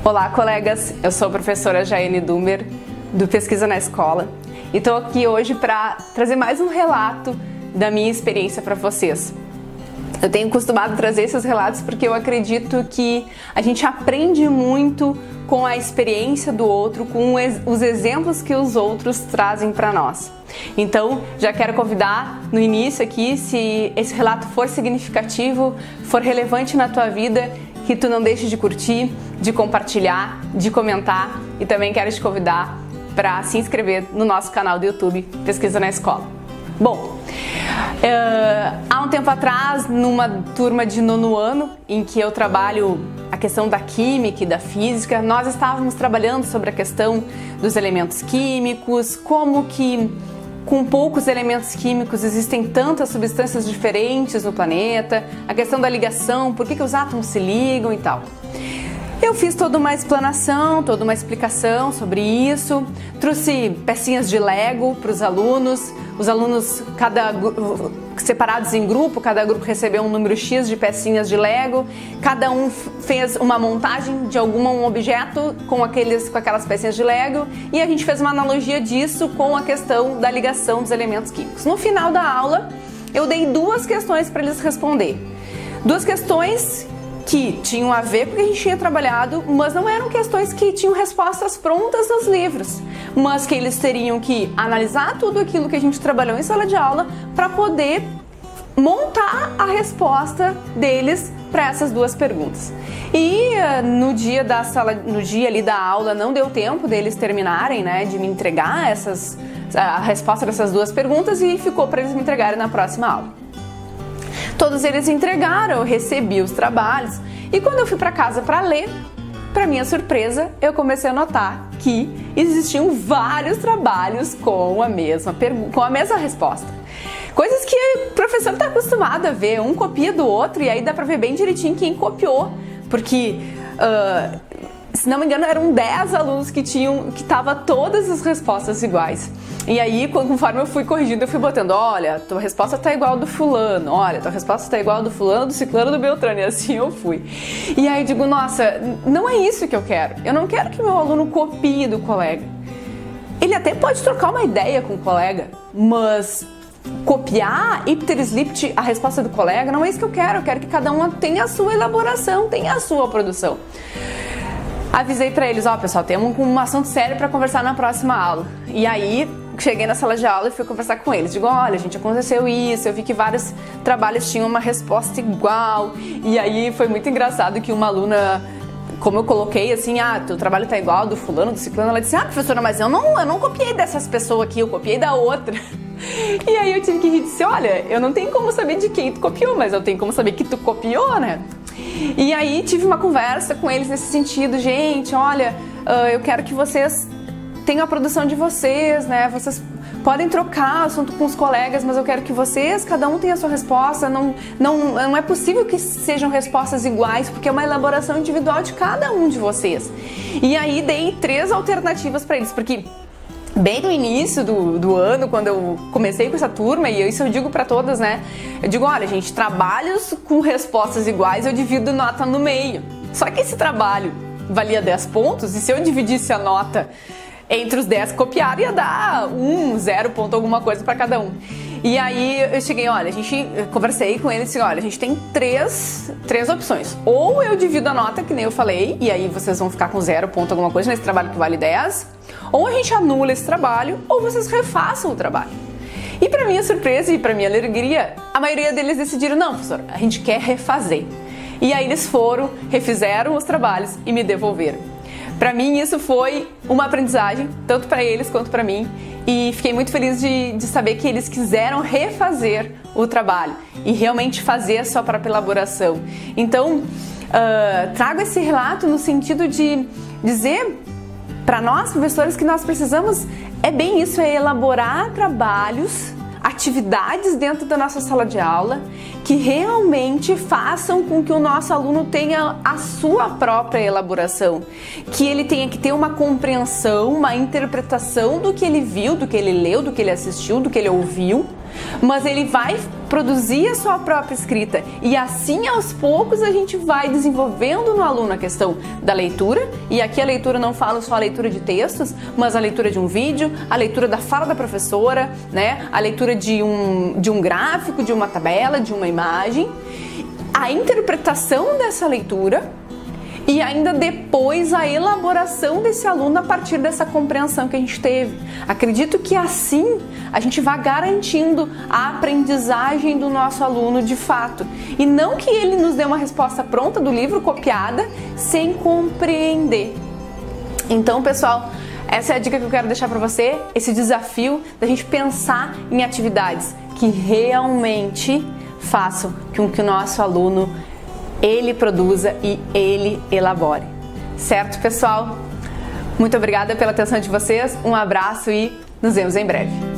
Olá, colegas! Eu sou a professora Jaiane Dummer, do Pesquisa na Escola, e estou aqui hoje para trazer mais um relato da minha experiência para vocês. Eu tenho costumado trazer esses relatos porque eu acredito que a gente aprende muito com a experiência do outro, com os exemplos que os outros trazem para nós. Então, já quero convidar no início aqui, se esse relato for significativo, for relevante na tua vida, que tu não deixes de curtir, de compartilhar, de comentar, e também quero te convidar para se inscrever no nosso canal do YouTube Pesquisa na Escola. Bom, há um tempo atrás, numa turma de 9º ano, em que eu trabalho a questão da química e da física, nós estávamos trabalhando sobre a questão dos elementos químicos, como que com poucos elementos químicos existem tantas substâncias diferentes no planeta, a questão da ligação, por que os átomos se ligam e tal. Eu fiz toda uma explanação, toda uma explicação sobre isso, trouxe pecinhas de Lego para os alunos separados em grupo, cada grupo recebeu um número X de pecinhas de Lego, cada um fez uma montagem de um objeto com aquelas pecinhas de Lego, e a gente fez uma analogia disso com a questão da ligação dos elementos químicos. No final da aula, eu dei 2 questões para eles responder. 2 questões que tinham a ver com o que a gente tinha trabalhado, mas não eram questões que tinham respostas prontas nos livros, mas que eles teriam que analisar tudo aquilo que a gente trabalhou em sala de aula para poder montar a resposta deles para essas 2 perguntas. E no dia ali da aula não deu tempo deles terminarem, de me entregar a resposta dessas 2 perguntas, e ficou para eles me entregarem na próxima aula. Todos eles entregaram, eu recebi os trabalhos, e quando eu fui para casa para ler, para minha surpresa, eu comecei a notar que existiam vários trabalhos com a mesma resposta. Coisas que o professor está acostumado a ver, um copia do outro, e aí dá para ver bem direitinho quem copiou, porque se não me engano eram 10 alunos que tava todas as respostas iguais. E aí, conforme eu fui corrigindo, eu fui botando, olha, tua resposta tá igual do fulano, olha, tua resposta tá igual do fulano, do ciclano, do beltrano, e assim eu fui. E aí eu digo, nossa, não é isso que eu quero. Eu não quero que meu aluno copie do colega. Ele até pode trocar uma ideia com o colega, mas copiar ipter-slipt a resposta do colega, não é isso que eu quero que cada um tenha a sua elaboração, tenha a sua produção. Avisei pra eles, pessoal, temos um assunto sério pra conversar na próxima aula. E aí, cheguei na sala de aula e fui conversar com eles. Digo, olha, gente, aconteceu isso, eu vi que vários trabalhos tinham uma resposta igual. E aí, foi muito engraçado que uma aluna, como eu coloquei assim, teu trabalho tá igual do fulano, do ciclano, ela disse, professora, mas eu não copiei dessas pessoas aqui, eu copiei da outra. E aí eu tive que rir e disse, olha, eu não tenho como saber de quem tu copiou, mas eu tenho como saber que tu copiou, né? E aí tive uma conversa com eles nesse sentido, gente, olha, eu quero que vocês tenham a produção de vocês, vocês podem trocar assunto com os colegas, mas eu quero que vocês, cada um tenha a sua resposta, não é possível que sejam respostas iguais, porque é uma elaboração individual de cada um de vocês. E aí dei 3 alternativas para eles, porque bem no início do ano, quando eu comecei com essa turma, e isso eu digo para todas, eu digo, olha, gente, trabalhos com respostas iguais eu divido nota no meio. Só que esse trabalho valia 10 pontos, e se eu dividisse a nota entre os 10 copiaram, ia dar 0 ponto alguma coisa para cada um. E aí eu cheguei, olha, conversei com eles e disse, olha, a gente tem três opções. Ou eu divido a nota, que nem eu falei, e aí vocês vão ficar com 0 ponto alguma coisa nesse trabalho que vale 10, ou a gente anula esse trabalho, ou vocês refaçam o trabalho. E para minha surpresa e para minha alegria, a maioria deles decidiram, não, professor, a gente quer refazer. E aí eles refizeram os trabalhos e me devolveram. Para mim isso foi uma aprendizagem, tanto para eles quanto para mim, e fiquei muito feliz de saber que eles quiseram refazer o trabalho e realmente fazer a sua própria elaboração. Então, trago esse relato no sentido de dizer para nós, professores, que nós precisamos, bem isso, elaborar trabalhos, atividades dentro da nossa sala de aula que realmente façam com que o nosso aluno tenha a sua própria elaboração, que ele tenha que ter uma compreensão, uma interpretação do que ele viu, do que ele leu, do que ele assistiu, do que ele ouviu, mas ele vai produzir a sua própria escrita e assim aos poucos a gente vai desenvolvendo no aluno a questão da leitura, e aqui a leitura não fala só a leitura de textos, mas a leitura de um vídeo, a leitura da fala da professora, né? A leitura de um gráfico, de uma tabela, de uma imagem, a interpretação dessa leitura e ainda depois a elaboração desse aluno a partir dessa compreensão que a gente teve. Acredito que assim a gente vai garantindo a aprendizagem do nosso aluno de fato. E não que ele nos dê uma resposta pronta do livro copiada sem compreender. Então, pessoal, essa é a dica que eu quero deixar para você, esse desafio da gente pensar em atividades que realmente façam com que o nosso aluno ele produza e ele elabore. Certo, pessoal? Muito obrigada pela atenção de vocês, um abraço e nos vemos em breve.